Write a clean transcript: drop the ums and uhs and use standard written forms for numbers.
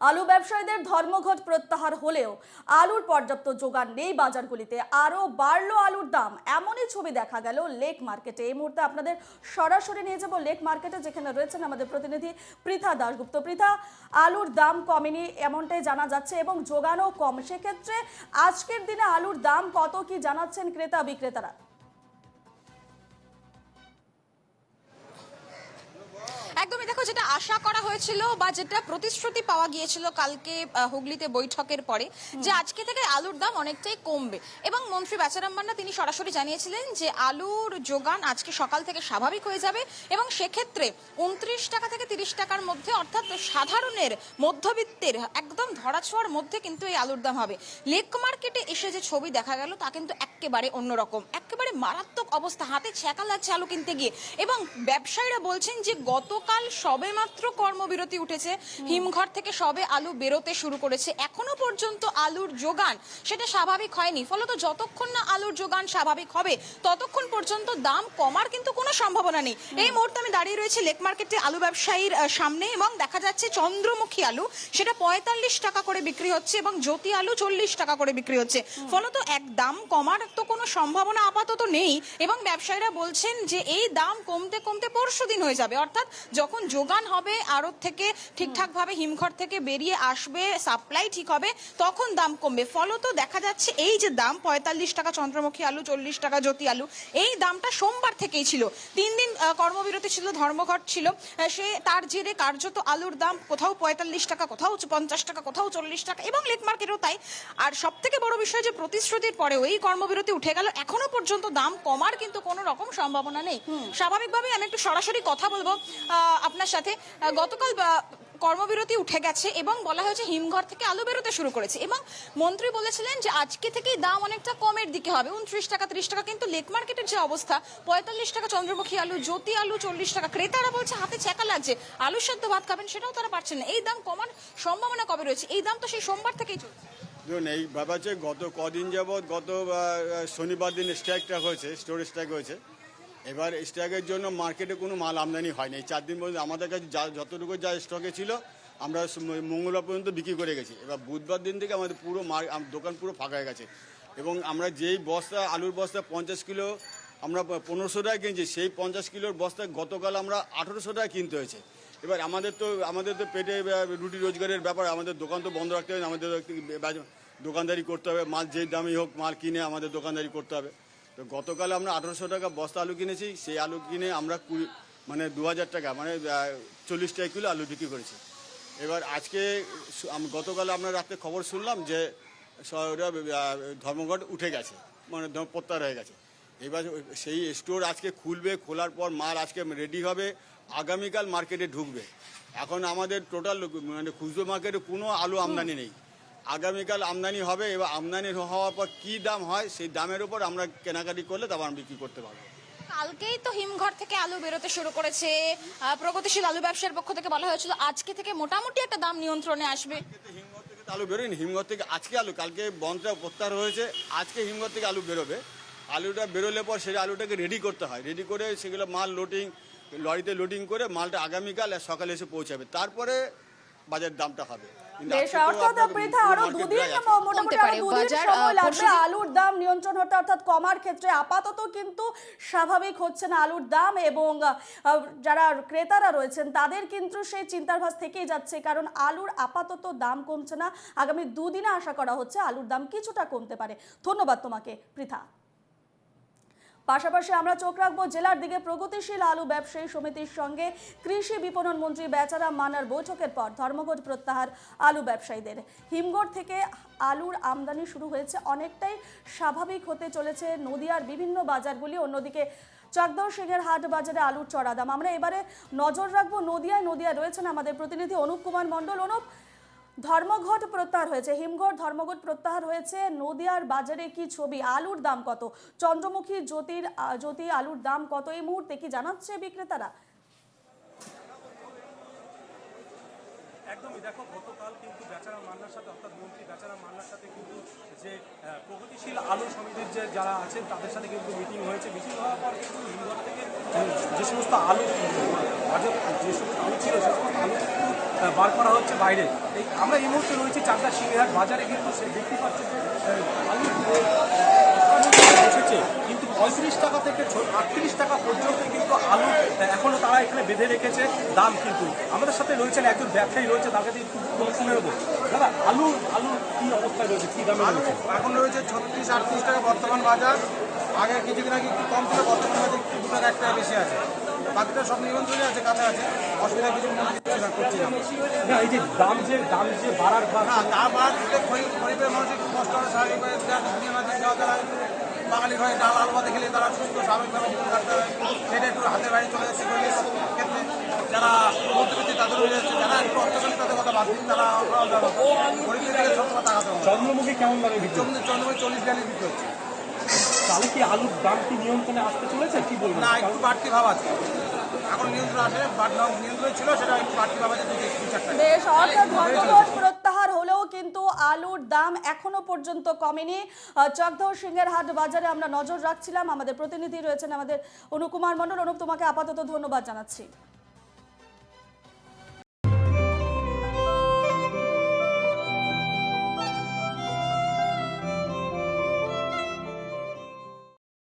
আলু ব্যবসায়ীদের ধর্মঘট প্রত্যাহার হলেও আলুর পর্যাপ্ত যোগান নেই বাজারগুলিতে, আরও বাড়লো আলুর দাম। এমনই ছবি দেখা গেল লেক মার্কেটে। এই মুহূর্তে আপনাদের সরাসরি নিয়ে যাব লেক মার্কেটে, যেখানে রয়েছেন আমাদের প্রতিনিধি পৃথা দাশগুপ্ত। পৃথা, আলুর দাম কমেনি এমনটাই জানা যাচ্ছে এবং যোগানও কম, সেক্ষেত্রে আজকের দিনে আলুর দাম কত কি জানাচ্ছেন ক্রেতা বিক্রেতারা? একদমই, দেখো, যেটা আশা করা হয়েছিল বা যেটা প্রতিশ্রুতি পাওয়া গিয়েছিল কালকে হুগলিতে বৈঠকের পরে, যে আজকে থেকে আলুর দাম অনেকটাই কমবে এবং মন্ত্রী বেচারাম মান্না তিনি সরাসরি জানিয়েছিলেন যে আলুর যোগান আজকে সকাল থেকে স্বাভাবিক হয়ে যাবে এবং সেক্ষেত্রে 29 টাকা থেকে 30 টাকার মধ্যে, অর্থাৎ সাধারণের মধ্যবিত্তের একদম ধরাছোঁয়ার মধ্যে কিন্তু এই আলুর দাম হবে। লেক মার্কেটে এসে যে ছবি দেখা গেল তা কিন্তু একেবারে অন্যরকম, একেবারে মারাত্মক অবস্থা, হাতে ছ্যাঁকা লাগছে আলু কিনতে গিয়ে। এবং ব্যবসায়ীরা বলছেন যে গতকাল সবে মাত্র কর্মবিরতি উঠেছে, হিমঘর থেকে সবে আলু বেরোতে শুরু করেছে, এখনো পর্যন্ত আলুর যোগান সেটা স্বাভাবিক হয়নি। ফলত যতক্ষণ না আলুর যোগান স্বাভাবিক হবে ততক্ষণ পর্যন্ত দাম কমার কিন্তু কোনো সম্ভাবনা নেই। এই মুহূর্তে আমি দাঁড়িয়ে রয়েছি লেক মার্কেটে আলু ব্যবসায়ীর সামনে এবং দেখা যাচ্ছে চন্দ্রমুখী আলু সেটা 45 টাকা করে বিক্রি হচ্ছে এবং জ্যোতি আলু 40 টাকা করে বিক্রি হচ্ছে। ফলত এক দাম কমার তো কোনো সম্ভাবনা আপাতত নেই এবং ব্যবসায়ীরা বলছেন যে এই দাম কমতে কমতে পরশুদিন হয়ে যাবে, অর্থাৎ যখন যোগান হবে আড়ত থেকে ঠিকঠাক ভাবে হিমঘর থেকে বেরিয়ে আসবে, সাপ্লাই ঠিক হবে, তখন দাম কমবে। ফলত দেখা যাচ্ছে এই যে দাম 45 টাকা চন্দ্রমুখী আলু, 40 টাকা জ্যোতি আলু, এই দামটা সোমবার থেকেই ছিল। 3 দিন কর্মবিরতি ছিল, ধর্মঘট ছিল, সে তার জেরে কার্যত আলুর দাম কোথাও 45 টাকা, কোথাও 50 টাকা, কোথাও 40 টাকা এবং লেক মার্কেটেও তাই। আর সব থেকে বড় বিষয় যে প্রতিশ্রুতির পরেও এই কর্মবিরতি উঠে গেল, এখনো পর্যন্ত দাম কমার কিন্তু কোনো রকম সম্ভাবনা নেই। স্বাভাবিকভাবে আমি একটু সরাসরি কথা বলবো আপনার সাথে। গতকাল কর্মবিরতি উঠে গেছে এবং বলা হয়েছে হিমঘর থেকে আলু বেরোতে শুরু করেছে এবং মন্ত্রী বলেছিলেন যে আজকে থেকেই দাম অনেকটা কমের দিকে হবে, 29 টাকা 30 টাকা। কিন্তু লেক মার্কেটের যে অবস্থা, 45 টাকা চন্দ্রমুখী আলু, জ্যোতি আলু 40 টাকা, ক্রেতারা বলছে হাতে ছ্যাঁকা লাগছে, আলু সেদ্ধ ভাত খাবেন সেটাও তারা পারছেন না। এই দাম কমার সম্ভাবনা কবে রয়েছে? এই দাম তো সেই সোমবার থেকেই চলছে। দেখুন, এই ব্যাপার হচ্ছে গত কদিন যাবৎ, গত শনিবার দিন স্ট্রাইকটা হয়েছে, স্টোর স্ট্রাইক হয়েছে। এবার স্ট্রাইকের জন্য মার্কেটে কোনো মাল আমদানি হয়নি। এই 4 দিন পর্যন্ত আমাদের কাছে যতটুকু যা স্টকে ছিল আমরা মঙ্গলবার পর্যন্ত বিক্রি করে গেছি। এবার বুধবার দিন থেকে আমাদের পুরো দোকান পুরো ফাঁকা হয়ে গেছে এবং আমরা যেই বস্তা আলুর বস্তা 50 কিলো আমরা 1500 টাকা কিনছি, সেই 50 কিলোর বস্তা গতকাল আমরা 1800 টাকা কিনতে হয়েছে। এবার আমাদের তো পেটে রুটি রোজগারের ব্যাপার, আমাদের দোকান তো বন্ধ রাখতে হবে, আমাদের দোকানদারি করতে হবে, মাল যেই দামই হোক মাল কিনে আমাদের দোকানদারি করতে হবে। তো গতকাল আমরা 1800 টাকা বস্তা আলু কিনেছি, সেই আলু কিনে আমরা 2000 টাকা মানে 40 টাকা কিলো আলু বিক্রি করেছি। এবার আজকে গতকাল আমরা রাতে খবর শুনলাম যে ধর্মঘট উঠে গেছে, মানে প্রত্যাহার হয়ে গেছে। এবার সেই স্টোর আজকে খুলবে, খোলার পর মাল আজকে রেডি হবে, আগামীকাল মার্কেটে ঢুকবে। এখন আমাদের টোটাল মানে খুচরো মার্কেটে কোনো আলু আমদানি নেই, আগামীকাল আমদানি হবে। এবার আমদানি হওয়ার পর কী দাম হয় সেই দামের উপর আমরা কেনাকাটি করলে তারপর আমরা বিক্রি করতে পারবো। কালকেই তো হিমঘর থেকে আলু বেরোতে শুরু করেছে, প্রগতিশীল আলু ব্যবসার পক্ষ থেকে বলা হয়েছিল আজকে থেকে মোটামুটি একটা দাম নিয়ন্ত্রণে আসবে। হিমঘর থেকে আলু বেরোয়নি, হিমঘর থেকে আজকে আলু, কালকে বন্ধটা প্রত্যাহার হয়েছে, আজকে হিমঘর থেকে আলু বেরোবে। আলুটা বেরোলে পর সেই আলুটাকে রেডি করতে হয়, রেডি করে সেগুলো মাল লরিতে লোডিং করে মালটা আগামীকাল সকালে এসে পৌঁছাবে, তারপরে বাজার দামটা হবে। আলুর দাম নিয়ন্ত্রণ হতে, অর্থাৎ কমার ক্ষেত্রে আপাতত কিন্তু স্বাভাবিক হচ্ছে না আলুর দাম এবং যারা ক্রেতারা রয়েছেন তাদের কিন্তু সেই চিন্তার ভাঁজ থেকেই যাচ্ছে, কারণ আলুর আপাতত দাম কমছে না। আগামী দুদিনে আশা করা হচ্ছে আলুর দাম কিছুটা কমতে পারে। ধন্যবাদ তোমাকে পৃথা। পাশাপাশি আমরা চোখ রাখবো জেলার দিকে। প্রগতিশীল আলু ব্যবসায়ী সমিতির সঙ্গে কৃষি বিপণন মন্ত্রী বেচারাম মান্নার বৈঠকের পর ধর্মঘট প্রত্যাহার আলু ব্যবসায়ীদের। হিমঘর থেকে আলুর আমদানি শুরু হয়েছে, অনেকটাই স্বাভাবিক হতে চলেছে নদিয়ার বিভিন্ন বাজারগুলি। অন্যদিকে চাকদহ সিংহের হাট বাজারে আলুর চড়া দাম। আমরা এবারে নজর রাখবো নদিয়ায় রয়েছেন আমাদের প্রতিনিধি অনুপ কুমার মণ্ডল। অনুপ, ধর্মঘট প্রত্যাহার হয়েছে, হিমঘর ধর্মঘট প্রত্যাহার হয়েছে, নদিয়ার বাজারে কি ছবি? আলুর দাম কত? চন্দ্রমুখী জ্যোতি আলুর দাম কত এই মুহূর্তে কি জানাচ্ছে বিক্রেতারা? একদমই, দেখো, গতকাল কিন্তু বেচারাম মান্নার সাথে, অর্থাৎ মন্ত্রী বেচারাম মান্নার সাথে কিন্তু যে প্রগতিশীল আলু সমিতির যে যারা আছেন তাদের সাথে কিন্তু মিটিং হয়েছে। মিটিং হওয়ার পর কিন্তু হিমঘর থেকে যে সমস্ত আলু বাজার যে সমস্ত আলু ছিল সে সমস্ত আলু কিন্তু বার করা হচ্ছে বাইরে। আমরা এই মুহূর্তে রয়েছি চাকদা সিংহাট বাজারে, কিন্তু সে দেখতে পাচ্ছেন যে আলু বসেছে, কিন্তু 35 টাকা থেকে 38 টাকা পর্যন্ত কিন্তু আলু এখনো তারা এখানে বেঁধে রেখেছে দাম। কিন্তু আমাদের সাথে রয়েছেন একজন ব্যবসায়ী রয়েছে, তার কাছে একটু শুনে নেবো। দাদা, আলু কি অবস্থায় রয়েছে, কি দামে রয়েছে? এখন রয়েছে 36-38 টাকা বর্তমান বাজার। আগে কিছুদিন আগে একটু কম ছিল, বর্তমান বাজার একটু 2 টাকা 1 টাকা বেশি আছে। বাকিটা সব নিয়ন্ত্রণে আছে, কাছে আছে, অসুবিধা কিছু মনে করছি না। না, এই যে দাম যে বাড়ার না, দাম বাড়লে গরিবের মানুষ একটু কষ্ট হয়, স্বাভাবিকভাবে দুনিয়া মাঝে খাওয়া তারা বাঙালি হয়ে ডাল আলু ভাতে খেলে তারা সুস্থ স্বাভাবিকভাবে জীবন কাটতে হয়, সেটা একটু হাতের বাইরে চলে যাচ্ছে গরিবের ক্ষেত্রে। যারা মধ্যবিত্ত তাদের হয়ে যাচ্ছে, যারা একটু অর্থশালী তাদের কথা বাদ দিন, তারা গরিবদের দিকে সব কথা তাকাতে হবে। চন্দ্রমুখী কেমন দামে বিক্রি? চন্দ্রমুখী 40-42 বিক্রি হচ্ছে। তাহলে কি আলুর দাম কি নিয়ন্ত্রণে আসতে চলেছে, কি বলবেন? না, একটু বাড়তি ভাব আছে, এখন নিয়ন্ত্রণ আসে, নিয়ন্ত্রণ ছিল, সেটা একটু বাড়তি ভাব আছে 2-4 টাকা। বেশ, অর্থাৎ ধর্মঘট প্রত্যাহার হলেও কিন্তু আলুর দাম এখনো পর্যন্ত কমেনি। চকদহ সিংহের হাট বাজারে আমরা নজর রাখছিলাম, আমাদের প্রতিনিধি রয়েছেন আমাদের অনুকুমার মণ্ডল। অনুপ, তোমাকে আপাতত ধন্যবাদ জানাচ্ছি।